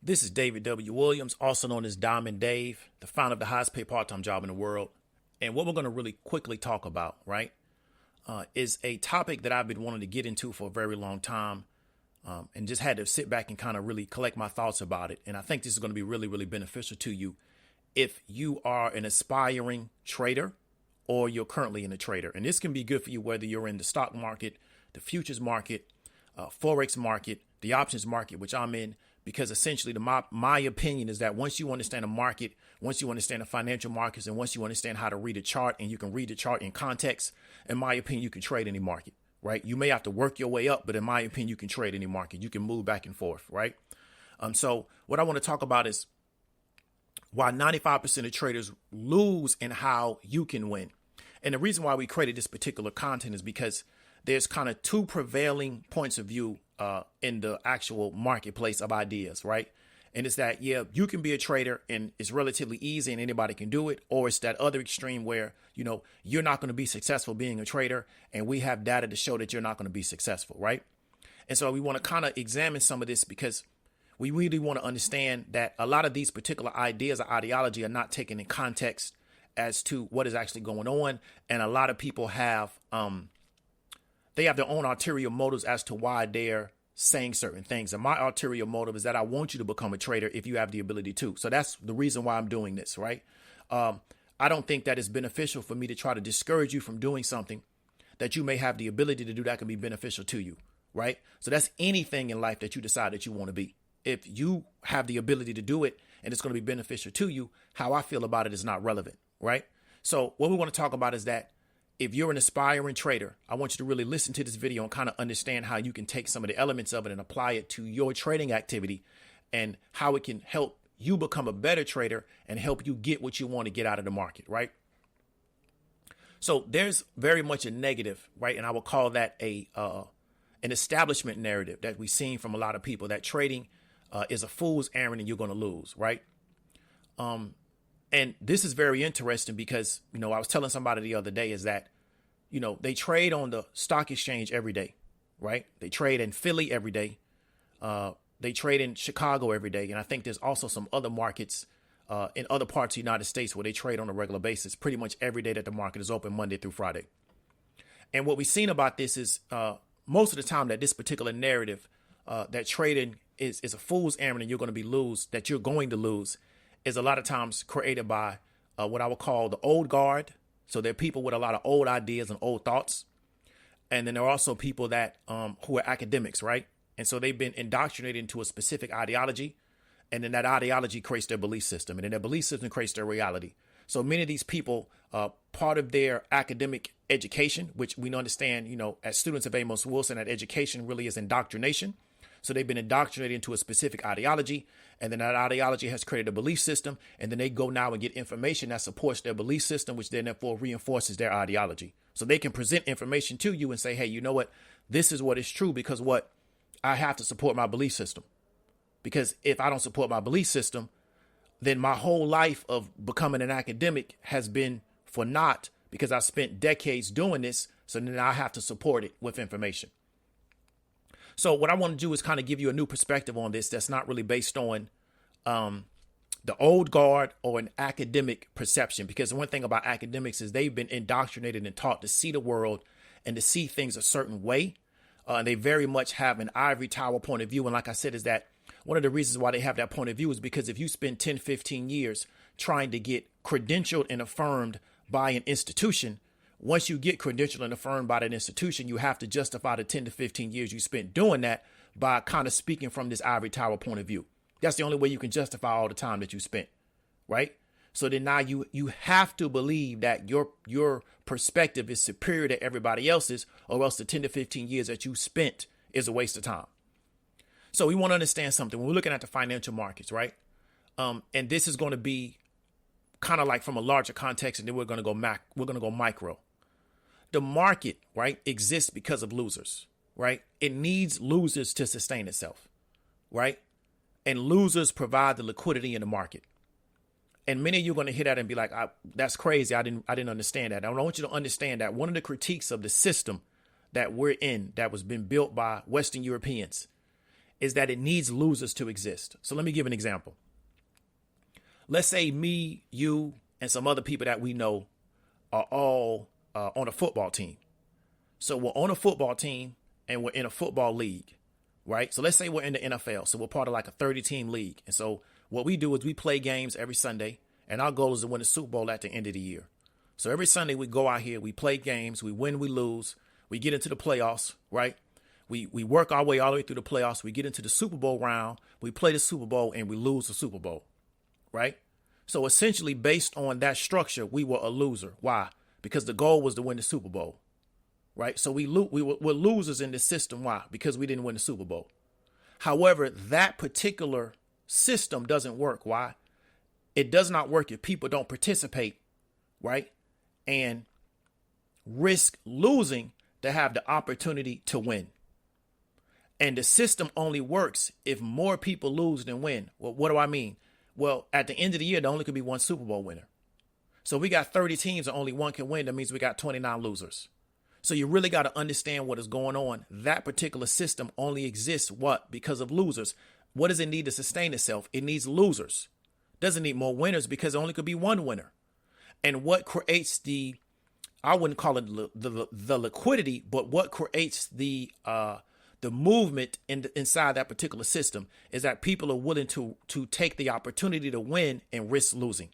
This is David W. Williams, also known as Diamond Dave, the founder of the highest paid part-time job in the world. And what we're going to really quickly talk about, right, is a topic that I've been wanting to get into for a very long time, and just had to sit back and kind of really collect my thoughts about it. And I think this is going to be really, really beneficial to you if you are an aspiring trader or you're currently in a trader. And this can be good for you whether you're in the stock market, the futures market, Forex market, the options market, which I'm in. Because essentially, my opinion is that once you understand the market, once you understand the financial markets, and once you understand how to read a chart, and you can read the chart in context, in my opinion, you can trade any market, right? You may have to work your way up, but in my opinion, you can trade any market. You can move back and forth, right? So what I want to talk about is why 95% of traders lose and how you can win. And the reason why we created this particular content is because there's kind of two prevailing points of view in the actual marketplace of ideas, right? And it's that, yeah, you can be a trader and it's relatively easy and anybody can do it. Or it's that other extreme where, you know, you're not going to be successful being a trader. And we have data to show that you're not going to be successful, right? And so we want to kind of examine some of this because we really want to understand that a lot of these particular ideas or ideology are not taken in context as to what is actually going on. And a lot of people have, they have their own ulterior motives as to why they're saying certain things. And my ulterior motive is that I want you to become a trader if you have the ability to. So that's the reason why I'm doing this, right? I don't think that it's beneficial for me to try to discourage you from doing something that you may have the ability to do that can be beneficial to you, right? So that's anything in life that you decide that you want to be. If you have the ability to do it and it's going to be beneficial to you, how I feel about it is not relevant, right? So what we want to talk about is that if you're an aspiring trader, I want you to really listen to this video and kind of understand how you can take some of the elements of it and apply it to your trading activity and how it can help you become a better trader and help you get what you want to get out of the market, right? So there's very much a negative, right? And I would call that an establishment narrative that we've seen from a lot of people that trading is a fool's errand and you're going to lose, right? And this is very interesting because, you know, I was telling somebody the other day is that, you know, they trade on the stock exchange every day, right? They trade in Philly every day. They trade in Chicago every day. And I think there's also some other markets in other parts of the United States where they trade on a regular basis, pretty much every day that the market is open, Monday through Friday. And what we've seen about this is most of the time that this particular narrative that trading is a fool's errand and you're going to lose is a lot of times created by what I would call the old guard. So there are people with a lot of old ideas and old thoughts. And then there are also people that who are academics, right? And so they've been indoctrinated into a specific ideology. And then that ideology creates their belief system. And then their belief system creates their reality. So many of these people, part of their academic education, which we understand, you know, as students of Amos Wilson, that education really is indoctrination. So they've been indoctrinated into a specific ideology, and then that ideology has created a belief system, and then they go now and get information that supports their belief system, which then therefore reinforces their ideology. So they can present information to you and say, hey, you know what? This is what is true because what? I have to support my belief system. Because if I don't support my belief system, then my whole life of becoming an academic has been for naught because I spent decades doing this, so then I have to support it with information. So what I want to do is kind of give you a new perspective on this that's not really based on the old guard or an academic perception. Because the one thing about academics is they've been indoctrinated and taught to see the world and to see things a certain way. And they very much have an ivory tower point of view. And like I said, is that one of the reasons why they have that point of view is because if you spend 10, 15 years trying to get credentialed and affirmed by an institution, once you get credentialed and affirmed by that institution, you have to justify the 10 to 15 years you spent doing that by kind of speaking from this ivory tower point of view. That's the only way you can justify all the time that you spent, right? So then now you have to believe that your perspective is superior to everybody else's, or else the 10 to 15 years that you spent is a waste of time. So we want to understand something. When we're looking at the financial markets, right? And this is going to be kind of like from a larger context, and then we're going to go micro. The market, right, exists because of losers, right? It needs losers to sustain itself, right? And losers provide the liquidity in the market. And many of you are going to hear that and be like, that's crazy. I didn't understand that. I want you to understand that one of the critiques of the system that we're in, that was been built by Western Europeans, is that it needs losers to exist. So let me give an example. Let's say me, you, and some other people that we know are all on a football team. So we're on a football team and we're in a football league, right? So let's say we're in the NFL. So we're part of like a 30-team league. And so what we do is we play games every Sunday, and our goal is to win the Super Bowl at the end of the year. So every Sunday we go out here, we play games, we win, we lose, we get into the playoffs, right? We work our way all the way through the playoffs. We get into the Super Bowl round, we play the Super Bowl, and we lose the Super Bowl, right? So essentially, based on that structure, we were a loser. Why? Because the goal was to win the Super Bowl, right? So we're losers in this system. Why? Because we didn't win the Super Bowl. However, that particular system doesn't work. Why? It does not work if people don't participate, right? And risk losing to have the opportunity to win. And the system only works if more people lose than win. Well, what do I mean? Well, at the end of the year, there only could be one Super Bowl winner. So we got 30 teams and only one can win. That means we got 29 losers. So you really got to understand what is going on. That particular system only exists, what? Because of losers. What does it need to sustain itself? It needs losers. Doesn't need more winners because there only could be one winner. And what creates I wouldn't call it the liquidity, but what creates the movement inside that particular system is that people are willing to take the opportunity to win and risk losing.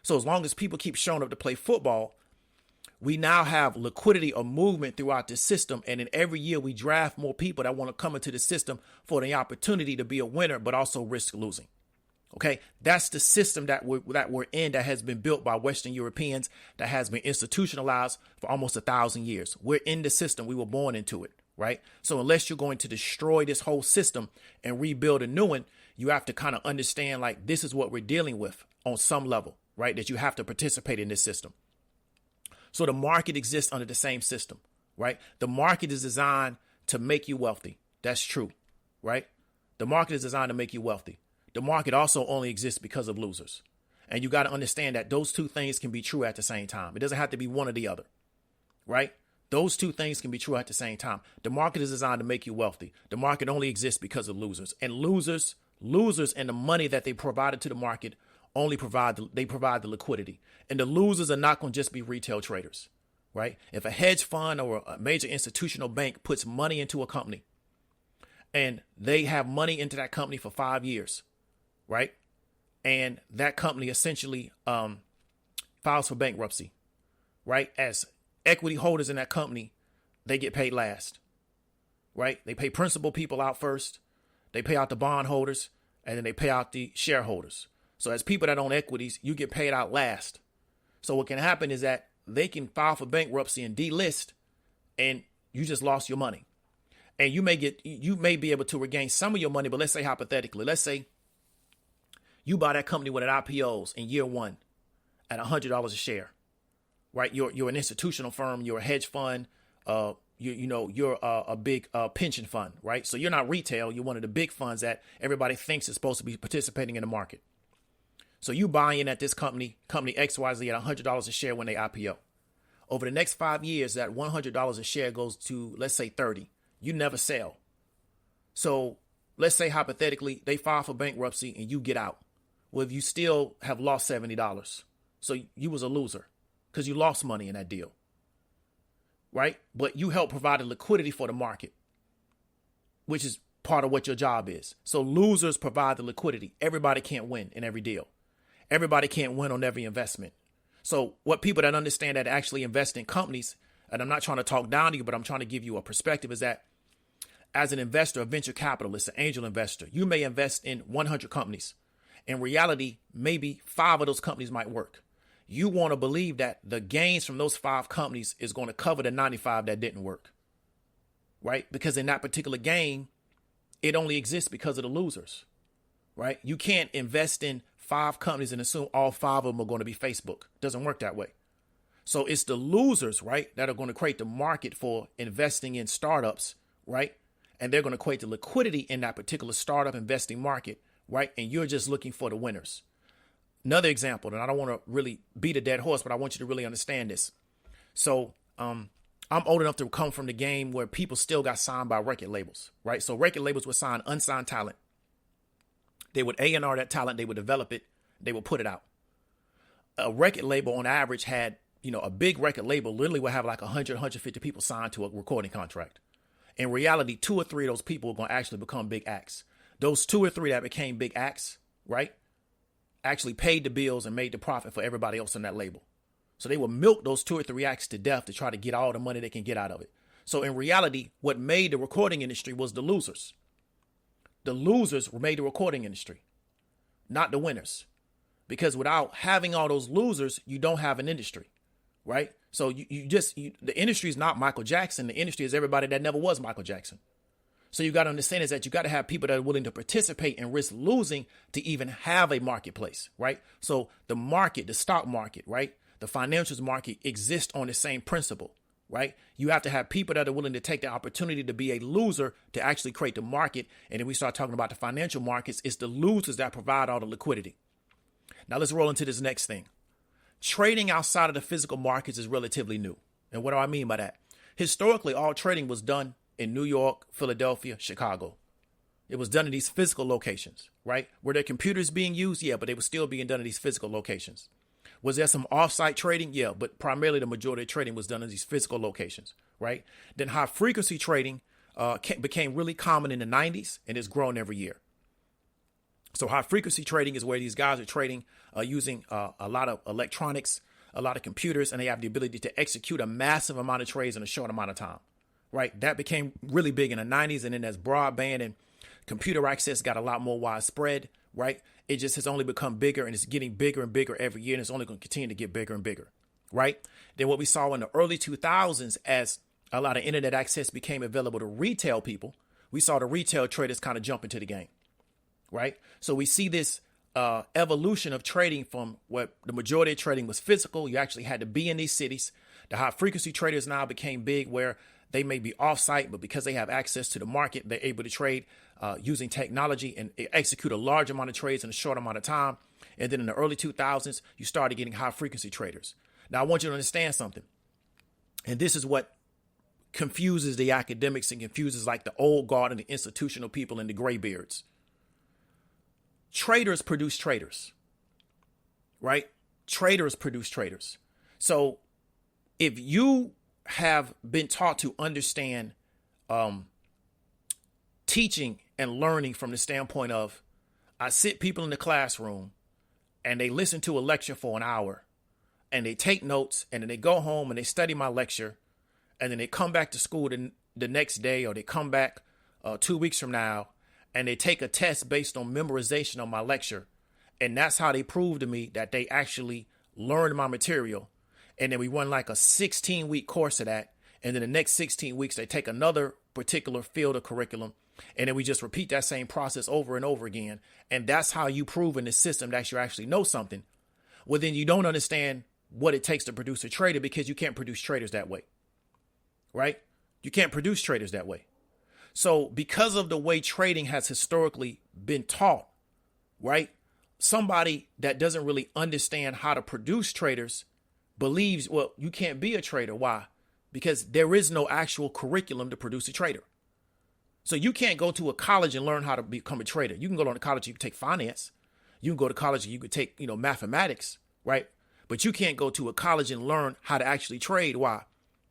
So as long as people keep showing up to play football, we now have liquidity or movement throughout the system. And in every year we draft more people that want to come into the system for the opportunity to be a winner, but also risk losing. Okay, that's the system that we're in, that has been built by Western Europeans, that has been institutionalized for almost 1,000 years. We're in the system. We were born into it. Right. So unless you're going to destroy this whole system and rebuild a new one, you have to kind of understand, like, this is what we're dealing with on some level. Right. That you have to participate in this system. So the market exists under the same system. Right. The market is designed to make you wealthy. That's true. Right. The market is designed to make you wealthy. The market also only exists because of losers. And you got to understand that those two things can be true at the same time. It doesn't have to be one or the other. Right. Those two things can be true at the same time. The market is designed to make you wealthy. The market only exists because of losers. And losers and the money that they provided to the market only provide the liquidity. And the losers are not going to just be retail traders, right? If a hedge fund or a major institutional bank puts money into a company and they have money into that company for 5 years, right? And that company essentially files for bankruptcy, right? As equity holders in that company, they get paid last, right? They pay principal people out first. They pay out the bond holders, and then they pay out the shareholders. So as people that own equities, you get paid out last. So what can happen is that they can file for bankruptcy and delist, and you just lost your money. And you may be able to regain some of your money, but let's say hypothetically, let's say you buy that company when it IPOs in year one at $100 a share. Right, you're an institutional firm, you're a hedge fund, you're a big pension fund, right? So you're not retail, you're one of the big funds that everybody thinks is supposed to be participating in the market. So you buy in at this company XYZ at $100 a share when they IPO. Over the next 5 years, that $100 a share goes to, let's say, 30. You never sell. So let's say hypothetically they file for bankruptcy and you get out. Well, if you still have lost $70, so you was a loser, because you lost money in that deal, right? But you help provide the liquidity for the market, which is part of what your job is. So losers provide the liquidity. Everybody can't win in every deal. Everybody can't win on every investment. So what people that understand that actually invest in companies, and I'm not trying to talk down to you, but I'm trying to give you a perspective, is that as an investor, a venture capitalist, an angel investor, you may invest in 100 companies. In reality, maybe 5 of those companies might work. You want to believe that the gains from those 5 companies is going to cover the 95 that didn't work, right? Because in that particular game, it only exists because of the losers, right? You can't invest in 5 companies and assume all 5 of them are going to be Facebook. It doesn't work that way. So it's the losers, right, that are going to create the market for investing in startups, right? And they're going to create the liquidity in that particular startup investing market, right? And you're just looking for the winners. Another example, and I don't want to really beat a dead horse, but I want you to really understand this. So I'm old enough to come from the game where people still got signed by record labels, right? So record labels would sign unsigned talent. They would A&R that talent. They would develop it. They would put it out. A record label on average had, a big record label literally would have like 100, 150 people signed to a recording contract. In reality, 2 or 3 of those people are going to actually become big acts. Those 2 or 3 that became big acts, right, actually paid the bills and made the profit for everybody else on that label. So they will milk those 2 or 3 acts to death to try to get all the money they can get out of it. So in reality, what made the recording industry was the losers. The losers made the recording industry, not the winners. Because without having all those losers, you don't have an industry, right? So the industry is not Michael Jackson. The industry is everybody that never was Michael Jackson. So you got to understand is that you got to have people that are willing to participate and risk losing to even have a marketplace, right? So the market, the stock market, right? The financials market exists on the same principle, right? You have to have people that are willing to take the opportunity to be a loser to actually create the market. And then we start talking about the financial markets. It's the losers that provide all the liquidity. Now let's roll into this next thing. Trading outside of the physical markets is relatively new. And what do I mean by that? Historically, all trading was done in New York, Philadelphia, Chicago. It was done in these physical locations, right? Were there computers being used? Yeah, but they were still being done in these physical locations. Was there some off-site trading? Yeah, but primarily the majority of trading was done in these physical locations, right? Then high frequency trading became really common in the 90s and it's grown every year. So high frequency trading is where these guys are trading using a lot of electronics, a lot of computers, and they have the ability to execute a massive amount of trades in a short amount of time, right? That became really big in the 90s. And then as broadband and computer access got a lot more widespread, right? It just has only become bigger and it's getting bigger and bigger every year. And it's only going to continue to get bigger and bigger, right? Then what we saw in the early 2000s, as a lot of internet access became available to retail people, we saw the retail traders kind of jump into the game, right? So we see this evolution of trading from what the majority of trading was physical. You actually had to be in these cities. The high frequency traders now became big where they may be off-site, but because they have access to the market, they're able to trade using technology and execute a large amount of trades in a short amount of time. And then in the early 2000s, you started getting high frequency traders. Now, I want you to understand something. And this is what confuses the academics and confuses like the old guard and the institutional people and the graybeards. Traders produce traders, right? Traders produce traders. So if you have been taught to understand teaching and learning from the standpoint of, I sit people in the classroom and they listen to a lecture for an hour and they take notes and then they go home and they study my lecture and then they come back to school the next day, or they come back 2 weeks from now and they take a test based on memorization of my lecture. And that's how they prove to me that they actually learned my material. And then we run like a 16-week course of that. And then the next 16 weeks, they take another particular field of curriculum. And then we just repeat that same process over and over again. And that's how you prove in the system that you actually know something. Well, then you don't understand what it takes to produce a trader, because you can't produce traders that way, right? You can't produce traders that way. So because of the way trading has historically been taught, right? Somebody that doesn't really understand how to produce traders believes, well, you can't be a trader. Why? Because there is no actual curriculum to produce a trader. So you can't go to a college and learn how to become a trader. You can go to college, you can take finance. You can go to college and you could take, mathematics, right? But you can't go to a college and learn how to actually trade. Why?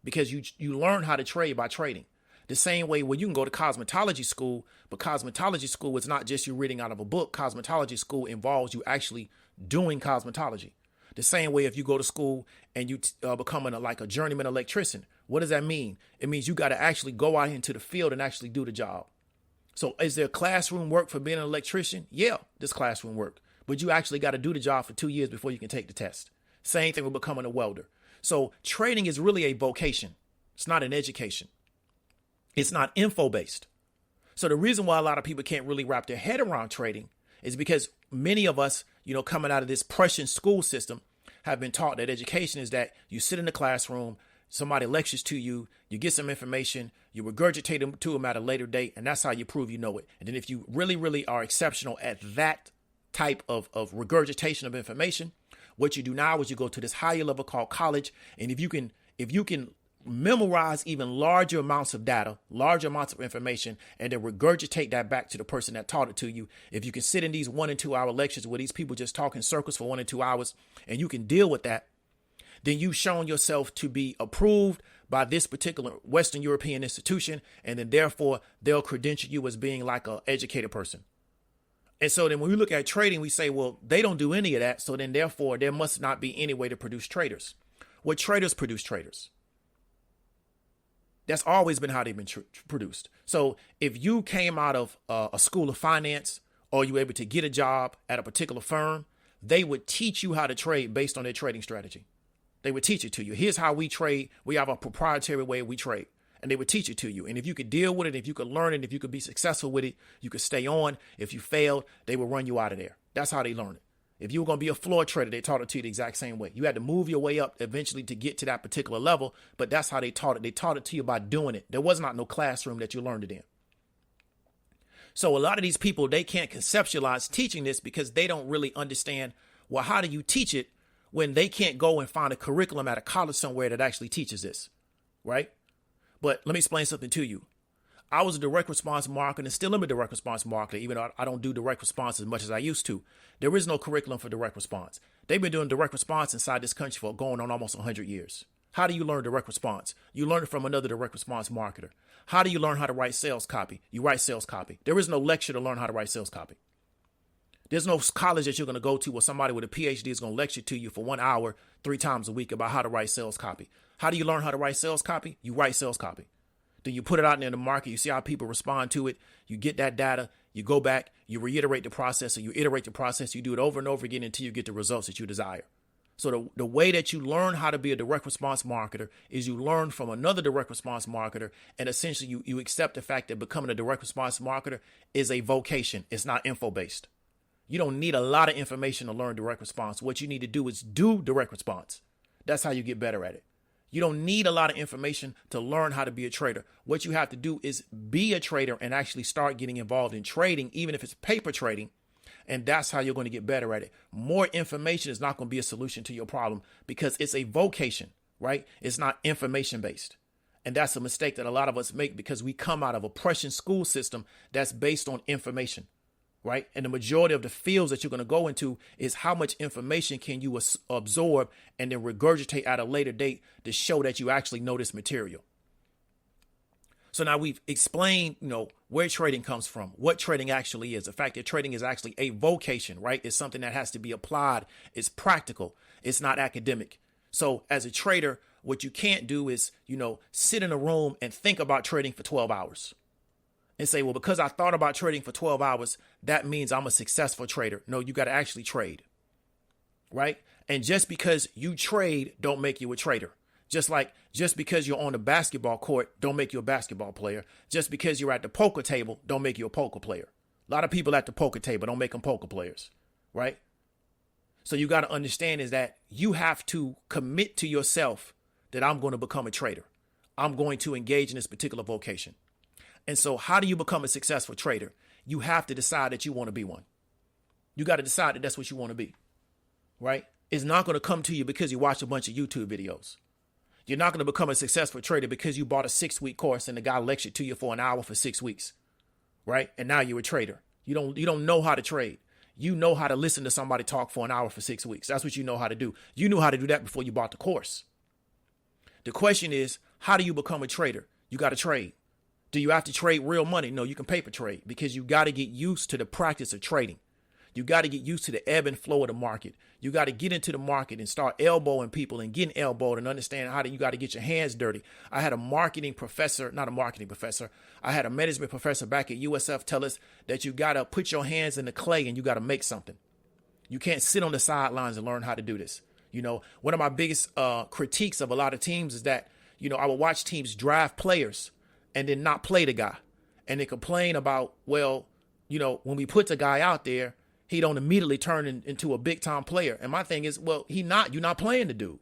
Because you learn how to trade by trading. The same way where you can go to cosmetology school, but cosmetology school is not just you reading out of a book. Cosmetology school involves you actually doing cosmetology. The same way if you go to school and you become a journeyman electrician, what does that mean? It means you got to actually go out into the field and actually do the job. So is there classroom work for being an electrician? Yeah, there's classroom work, but you actually got to do the job for 2 years before you can take the test. Same thing with becoming a welder. So trading is really a vocation. It's not an education. It's not info-based. So the reason why a lot of people can't really wrap their head around trading is because many of us, coming out of this Prussian school system, have been taught that education is that you sit in the classroom, somebody lectures to you, you get some information, you regurgitate them to them at a later date, and that's how you prove you know it. And then if you really, really are exceptional at that type of regurgitation of information, what you do now is you go to this higher level called college. And if you can memorize even larger amounts of data, larger amounts of information, and then regurgitate that back to the person that taught it to you. If you can sit in these 1 and 2 hour lectures where these people just talk in circles for 1 and 2 hours, and you can deal with that, then you've shown yourself to be approved by this particular Western European institution, and then therefore they'll credential you as being like an educated person. And so then when we look at trading, we say, well, they don't do any of that. So then therefore there must not be any way to produce traders. Well, traders produce traders. That's always been how they've been produced. So if you came out of a school of finance, or you were able to get a job at a particular firm, they would teach you how to trade based on their trading strategy. They would teach it to you. Here's how we trade. We have a proprietary way we trade, and they would teach it to you. And if you could deal with it, if you could learn it, if you could be successful with it, you could stay on. If you failed, they would run you out of there. That's how they learn it. If you were going to be a floor trader, they taught it to you the exact same way. You had to move your way up eventually to get to that particular level, but that's how they taught it. They taught it to you by doing it. There was not no classroom that you learned it in. So a lot of these people, they can't conceptualize teaching this because they don't really understand, well, how do you teach it when they can't go and find a curriculum at a college somewhere that actually teaches this, right? But let me explain something to you. I was a direct response marketer and still am a direct response marketer, even though I don't do direct response as much as I used to. There is no curriculum for direct response. They've been doing direct response inside this country for going on almost 100 years. How do you learn direct response? You learn it from another direct response marketer. How do you learn how to write sales copy? You write sales copy. There is no lecture to learn how to write sales copy. There's no college that you're going to go to where somebody with a PhD is going to lecture to you for 1 hour, 3 times a week about how to write sales copy. How do you learn how to write sales copy? You write sales copy. Then you put it out there in the market. You see how people respond to it. You get that data. You go back. You reiterate the process, or you iterate the process. You do it over and over again until you get the results that you desire. So the way that you learn how to be a direct response marketer is you learn from another direct response marketer, and essentially you accept the fact that becoming a direct response marketer is a vocation. It's not info-based. You don't need a lot of information to learn direct response. What you need to do is do direct response. That's how you get better at it. You don't need a lot of information to learn how to be a trader. What you have to do is be a trader and actually start getting involved in trading, even if it's paper trading. And that's how you're going to get better at it. More information is not going to be a solution to your problem because it's a vocation, right? It's not information based. And that's a mistake that a lot of us make because we come out of a Prussian school system that's based on information, right? And the majority of the fields that you're going to go into is how much information can you absorb and then regurgitate at a later date to show that you actually know this material. So now we've explained, where trading comes from, what trading actually is. The fact that trading is actually a vocation, right? It's something that has to be applied. It's practical. It's not academic. So as a trader, what you can't do is, sit in a room and think about trading for 12 hours and say, well, because I thought about trading for 12 hours, that means I'm a successful trader. No, you got to actually trade, right? And just because you trade don't make you a trader. Just because you're on the basketball court, don't make you a basketball player. Just because you're at the poker table, don't make you a poker player. A lot of people at the poker table don't make them poker players, right? So you got to understand is that you have to commit to yourself that I'm going to become a trader. I'm going to engage in this particular vocation. And so how do you become a successful trader? You have to decide that you want to be one. You got to decide that that's what you want to be, right? It's not going to come to you because you watch a bunch of YouTube videos. You're not going to become a successful trader because you bought a 6-week course and the guy lectured to you for an hour for 6 weeks, right? And now you're a trader. You don't know how to trade. You know how to listen to somebody talk for an hour for 6 weeks. That's what you know how to do. You knew how to do that before you bought the course. The question is, how do you become a trader? You got to trade. Do you have to trade real money? No, you can paper trade because you got to get used to the practice of trading. You got to get used to the ebb and flow of the market. You got to get into the market and start elbowing people and getting elbowed and understand you got to get your hands dirty. I had a marketing professor, not a marketing professor. I had a management professor back at USF tell us that you got to put your hands in the clay and you got to make something. You can't sit on the sidelines and learn how to do this. One of my biggest critiques of a lot of teams is that, I would watch teams draft players and then not play the guy. And they complain about, well, when we put the guy out there, he don't immediately turn into a big time player. And my thing is, well, you're not playing the dude.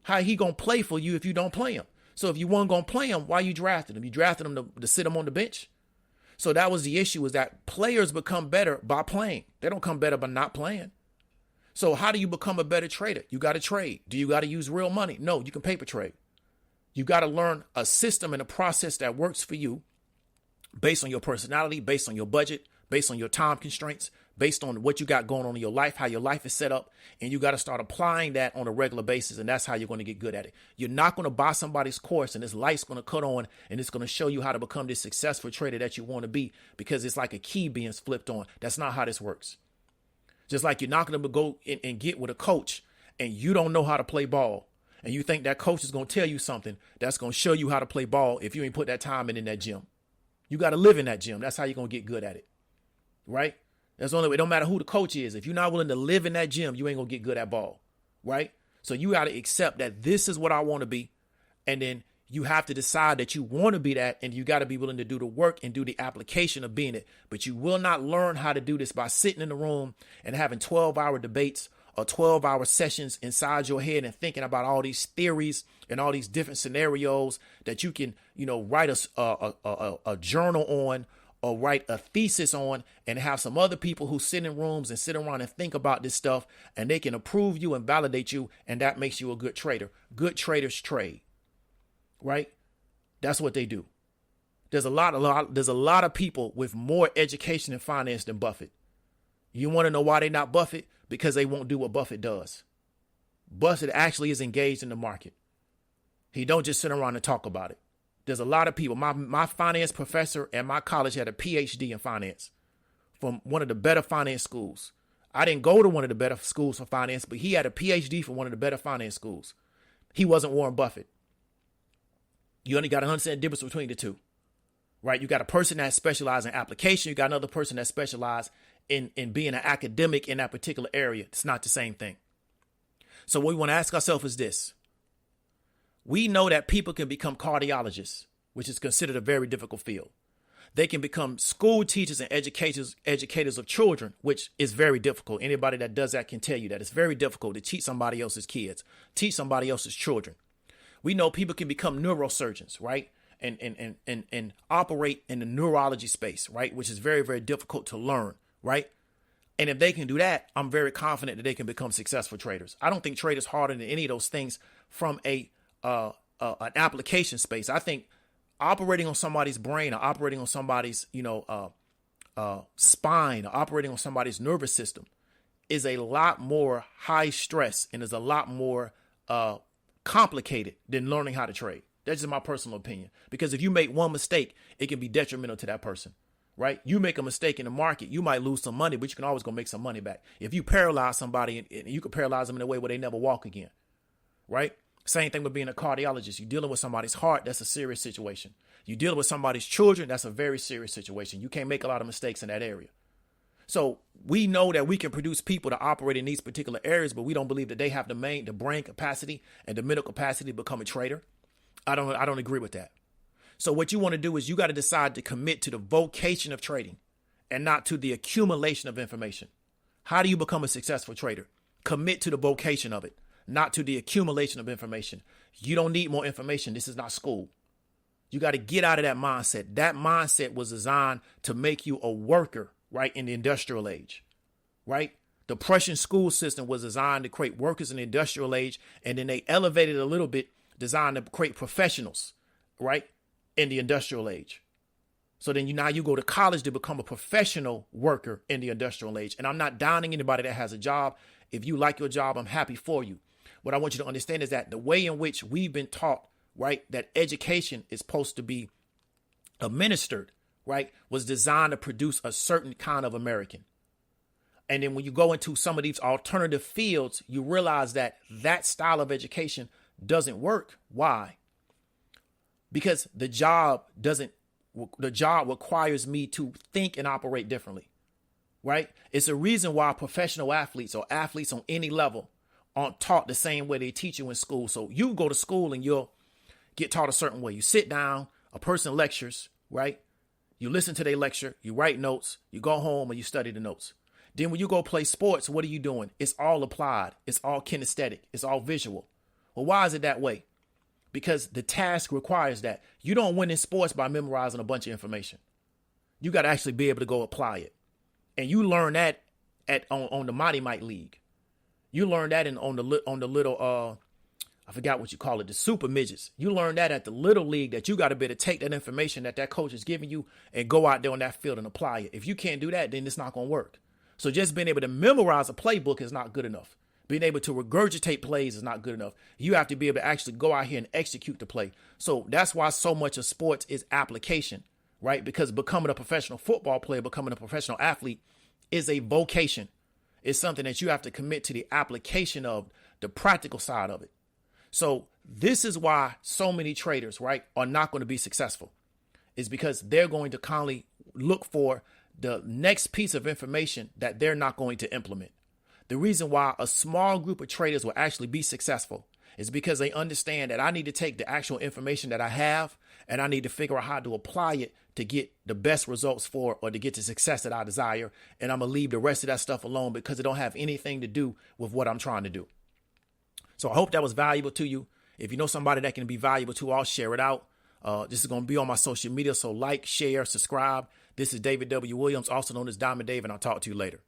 How he going to play for you if you don't play him? So if you weren't going to play him, why you drafted him? You drafted him to sit him on the bench. So that was the issue, is that players become better by playing. They don't come better by not playing. So how do you become a better trader? You got to trade. Do you got to use real money? No, you can paper trade. You got to learn a system and a process that works for you based on your personality, based on your budget, based on your time constraints, based on what you got going on in your life, how your life is set up. And you got to start applying that on a regular basis. And that's how you're going to get good at it. You're not going to buy somebody's course and this light's going to cut on and it's going to show you how to become this successful trader that you want to be, because it's like a key being flipped on. That's not how this works. Just like you're not going to go and get with a coach and you don't know how to play ball. And you think that coach is going to tell you something that's going to show you how to play ball if you ain't put that time in that gym. You got to live in that gym. That's how you're going to get good at it. Right? That's the only way. It don't matter who the coach is. If you're not willing to live in that gym, you ain't going to get good at ball. Right? So you got to accept that this is what I want to be. And then you have to decide that you want to be that. And you got to be willing to do the work and do the application of being it. But you will not learn how to do this by sitting in the room and having 12-hour debates or 12-hour sessions inside your head and thinking about all these theories and all these different scenarios that you can, write a journal on or write a thesis on, and have some other people who sit in rooms and sit around and think about this stuff, and they can approve you and validate you. And that makes you a good trader. Good traders trade, right? That's what they do. There's a lot of people with more education and finance than Buffett. You want to know why they're not Buffett? Because they won't do what Buffett does. Buffett actually is engaged in the market. He don't just sit around and talk about it. There's a lot of people. My finance professor at my college had a PhD in finance from one of the better finance schools. I didn't go to one of the better schools for finance, but he had a PhD from one of the better finance schools. He wasn't Warren Buffett. You only got to understand the difference between the two, right? You got a person that specializes in application. You got another person that specializes in being an academic in that particular area. It's not the same thing. So what we want to ask ourselves is this. We know that people can become cardiologists, which is considered a very difficult field. They can become school teachers and educators of children, which is very difficult. Anybody that does that can tell you that it's very difficult to teach somebody else's kids, teach somebody else's children. We know people can become neurosurgeons, right? And operate in the neurology space, right? Which is very, very difficult to learn. Right. And if they can do that, I'm very confident that they can become successful traders. I don't think traders harder than any of those things from an application space. I think operating on somebody's brain or operating on somebody's, spine or operating on somebody's nervous system is a lot more high stress and is a lot more complicated than learning how to trade. That's just my personal opinion, because if you make one mistake, it can be detrimental to that person. Right? You make a mistake in the market, you might lose some money, but you can always go make some money back. If you paralyze somebody, and you can paralyze them in a way where they never walk again. Right? Same thing with being a cardiologist. You're dealing with somebody's heart. That's a serious situation. You're dealing with somebody's children. That's a very serious situation. You can't make a lot of mistakes in that area. So we know that we can produce people to operate in these particular areas, but we don't believe that they have the brain capacity and the mental capacity to become a trader. I don't agree with that. So what you want to do is you got to decide to commit to the vocation of trading and not to the accumulation of information. How do you become a successful trader? Commit to the vocation of it, not to the accumulation of information. You don't need more information. This is not school. You got to get out of that mindset. That mindset was designed to make you a worker, right, in the industrial age, right? The Prussian school system was designed to create workers in the industrial age, and then they elevated a little bit, designed to create professionals, right, in the industrial age. So then now you go to college to become a professional worker in the industrial age. And I'm not downing anybody that has a job. If you like your job, I'm happy for you. What I want you to understand is that the way in which we've been taught, right, that education is supposed to be administered, right, was designed to produce a certain kind of American. And then when you go into some of these alternative fields, you realize that that style of education doesn't work. Why? Because the job requires me to think and operate differently, right? It's a reason why professional athletes or athletes on any level aren't taught the same way they teach you in school. So you go to school and you'll get taught a certain way. You sit down, a person lectures, right? You listen to their lecture, you write notes, you go home and you study the notes. Then when you go play sports, what are you doing? It's all applied. It's all kinesthetic. It's all visual. Well, why is it that way? Because the task requires that. You don't win in sports by memorizing a bunch of information. You got to actually be able to go apply it. And you learn that on the Mighty Might League. You learn that on the little I forgot what you call it, the super midgets. You learn that at the little league, that you got to be able to take that information that coach is giving you and go out there on that field and apply it. If you can't do that, then it's not going to work. So just being able to memorize a playbook is not good enough. Being able to regurgitate plays is not good enough. You have to be able to actually go out here and execute the play. So that's why so much of sports is application, right? Because becoming a professional football player, becoming a professional athlete is a vocation. It's something that you have to commit to the application of, the practical side of it. So this is why so many traders, right, are not going to be successful. Is because they're going to constantly look for the next piece of information that they're not going to implement. The reason why a small group of traders will actually be successful is because they understand that I need to take the actual information that I have and I need to figure out how to apply it to get the best results for, or to get the success that I desire. And I'm going to leave the rest of that stuff alone because it don't have anything to do with what I'm trying to do. So I hope that was valuable to you. If you know somebody that can be valuable to, I'll share it out. This is going to be on my social media. So like, share, subscribe. This is David W. Williams, also known as Diamond Dave, and I'll talk to you later.